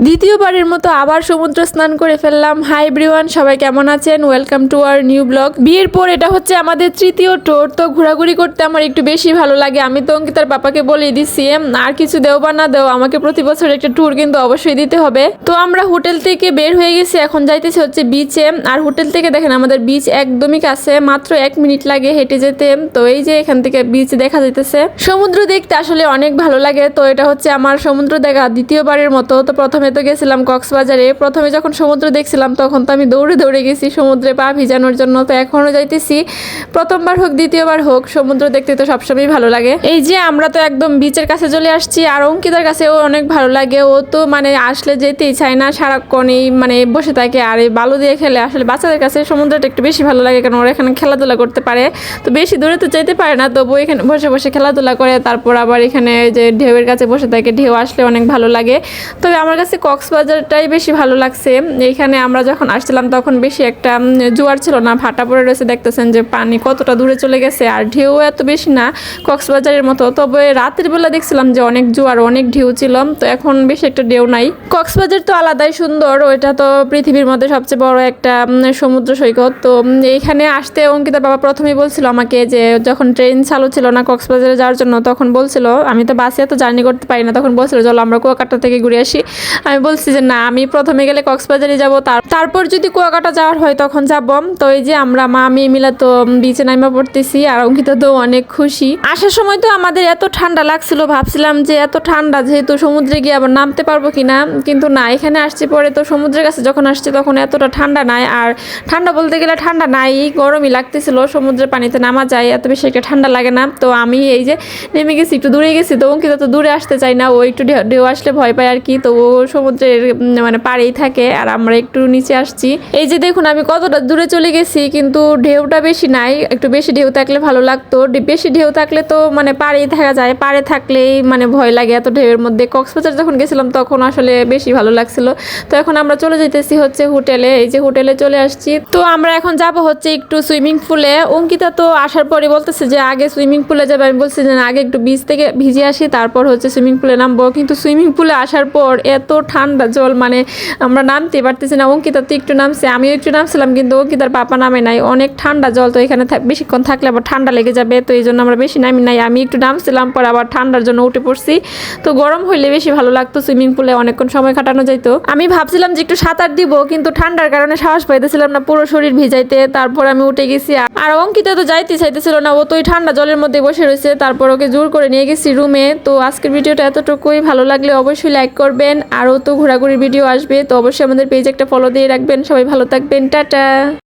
দ্বিতীয়বারের মতো আবার সমুদ্র স্নান করে ফেললাম। হাই এভরিওয়ান, সবাই কেমন আছেন? Welcome to our new blog. বিয়ের পর এটা হচ্ছে আমাদের তৃতীয় ট্যুর। তো ঘোরাঘুরি করতে আমার একটু বেশি ভালো লাগে। আমি তো অঙ্কিতার পাপাকে বলেই দিচ্ছি, আর কিছু দেও বা না দেও, আমাকে প্রতি বছর একটা ট্যুর কিন্তু অবশ্যই দিতে হবে। তো আমরা হোটেল থেকে বের হয়ে গেছি, এখন যাইতেছি হচ্ছে বিচে। আর হোটেল থেকে দেখেন আমাদের বিচ একদমই কাছে, মাত্র 1 মিনিট লাগে হেঁটে যেতে। তো এই যে এখান থেকে বিচ দেখা যাইতেছে। সমুদ্র দেখতে আসলে অনেক ভালো লাগে। তো এটা হচ্ছে আমার সমুদ্র দেখা দ্বিতীয়বারের মতো। তো প্রথমে তো গেছিলাম কক্সবাজারে। প্রথমে যখন সমুদ্র দেখছিলাম তখন তো আমি দৌড়ে দৌড়ে গেছি সমুদ্রে পা ভিজানোর জন্য। তো এখনও যাইতেছি, প্রথমবার হোক দ্বিতীয়বার হোক, সমুদ্র দেখতে তো সবসময় ভালো লাগে। এই যে আমরা তো একদম বিচের কাছে চলে আসছি। আর অঙ্কিতার কাছেও অনেক ভালো লাগে। ও তো মানে আসলে যেতেই চায় না, সারাক্ষণ এই মানে বসে থাকে আর এই বালু দিয়ে খেলে। আসলে বাচ্চাদের কাছে সমুদ্রটা একটু বেশি ভালো লাগে, কারণ ওরা এখানে খেলাধুলা করতে পারে। তো বেশি দূরে তো যেতে পারে না, তবু এখানে বসে বসে খেলাধুলা করে। তারপর আবার এখানে যে ঢেউয়ের কাছে বসে থাকে, ঢেউ আসলে অনেক ভালো লাগে। তবে আমার কাছে কক্সবাজারটাই বেশি ভালো লাগছে। এইখানে আমরা যখন আসছিলাম তখন বেশি একটা জোয়ার ছিল না, ভাটা পড়ে রয়েছে। দেখতেছেন যে পানি কতটা দূরে চলে গেছে, আর ঢেউ এত বেশি না কক্সবাজারের মতো। তবে রাতের বেলা দেখছিলাম যে অনেক জোয়ার, অনেক ঢেউ ছিল। তো এখন বেশি একটা ঢেউ নাই। কক্সবাজার তো আলাদাই সুন্দর, ওইটা তো পৃথিবীর মধ্যে সবচেয়ে বড় একটা সমুদ্র সৈকত। তো এইখানে আসতে অঙ্কিতার বাবা প্রথমেই বলছিল আমাকে, যে যখন ট্রেন চালু ছিল না কক্সবাজারে যাওয়ার জন্য, তখন বলছিল, আমি তো বাসে এত জার্নি করতে পারি না, তখন বলছিল চলো আমরা কুয়াকাটা থেকে ঘুরে আসি। আমি বলছি যে না, আমি প্রথমে গেলে কক্সবাজারে যাব, তারপর যদি কুয়াকাটা যাওয়ার হয় তখন যাব। তো এই যে আমরা মা আমি মিলা তো বিচে নাইমা পড়তেছি, আর অঙ্কিতা তো অনেক খুশি। আসার সময় তো আমাদের এত ঠান্ডা লাগছিল, ভাবছিলাম যে এত ঠান্ডা, যেহেতু সমুদ্রে গিয়ে আবার নামতে পারবো কিনা, কিন্তু না, এখানে আসছি পরে তো সমুদ্রের কাছে যখন আসছি তখন এতটা ঠান্ডা নাই। আর ঠান্ডা বলতে গেলে ঠান্ডা নাই, গরমই লাগতেছিল। সমুদ্রের পানিতে নামা যায়, এত বেশি একটা ঠান্ডা লাগে না। তো আমি এই যে নেমে গেছি, একটু দূরে গেছি। তো অঙ্কিতা তো দূরে আসতে চাই না, ও একটু ঢেউ আসলে ভয় পায় আর কি। তো ও সমুদ্রের মানে পাড়েই থাকে, আর আমরা একটু নিচে আসছি। এই যে দেখুন আমি কতটা দূরে চলে গেছি, কিন্তু ঢেউটা বেশি নাই। একটু বেশি ঢেউ থাকলে ভালো লাগতো। বেশি ঢেউ থাকলে তো মানে পাড়েই থাকা যায়, পাড়ে থাকলেই মানে ভয় লাগে এত ঢেউয়ের মধ্যে। কক্সবাজার যখন গেছিলাম তখন আসলে বেশি ভালো লাগছিল। তো এখন আমরা চলে যেতেছি হচ্ছে হোটেলে। এই যে হোটেলে চলে আসছি। তো আমরা এখন যাব হচ্ছে একটু সুইমিং পুলে। অঙ্কিতা তো আসার পরে বলতেছে যে আগে সুইমিং পুলে যাবে। আমি বলছি যে আগে একটু বিচ থেকে ভিজে আসি, তারপর হচ্ছে সুইমিং পুলে নামবো। কিন্তু সুইমিং পুলে আসার পর এত ঠান্ডা জল, মানে আমরা নামতে পারতেছি না। অঙ্কিতা তো একটু নামছে, আমিও একটু নামছিলাম, কিন্তু অঙ্কিতার পাপা নামে নাই। অনেক ঠান্ডা জল, তো এখানে বেশিক্ষণ থাকলে আবার ঠান্ডা লেগে যাবে। তো এই জন্য আমরা বেশি নামি নাই, আমি একটু নামছিলাম, পর আবার ঠান্ডার জন্য উঠে পড়ছি। তো গরম হইলে বেশি ভালো লাগতো, সুইমিং পুলে অনেকক্ষণ সময় কাটানো যাইতো। আমি ভাবছিলাম যে একটু সাঁতার দিব, কিন্তু ঠান্ডার কারণে সাহস পাইতেছিলাম না পুরো শরীর ভিজাইতে। তারপর আমি উঠে গেছি। আর অঙ্কিতা তো যাইতে চাইতেছিল না, ও তো ওই ঠান্ডা জলের মধ্যে বসে রয়েছে। তারপর ওকে জোর করে নিয়ে গেছি রুমে। তো আজকের ভিডিওটা এতটুকুই। ভালো লাগলে অবশ্যই লাইক করবেন, আরও তো ঘোরাঘুরির ভিডিও আসবে, তো অবশ্যই আমাদের পেজে একটা ফলো দিয়ে রাখবেন। সবাই ভালো থাকবেন, টাটা।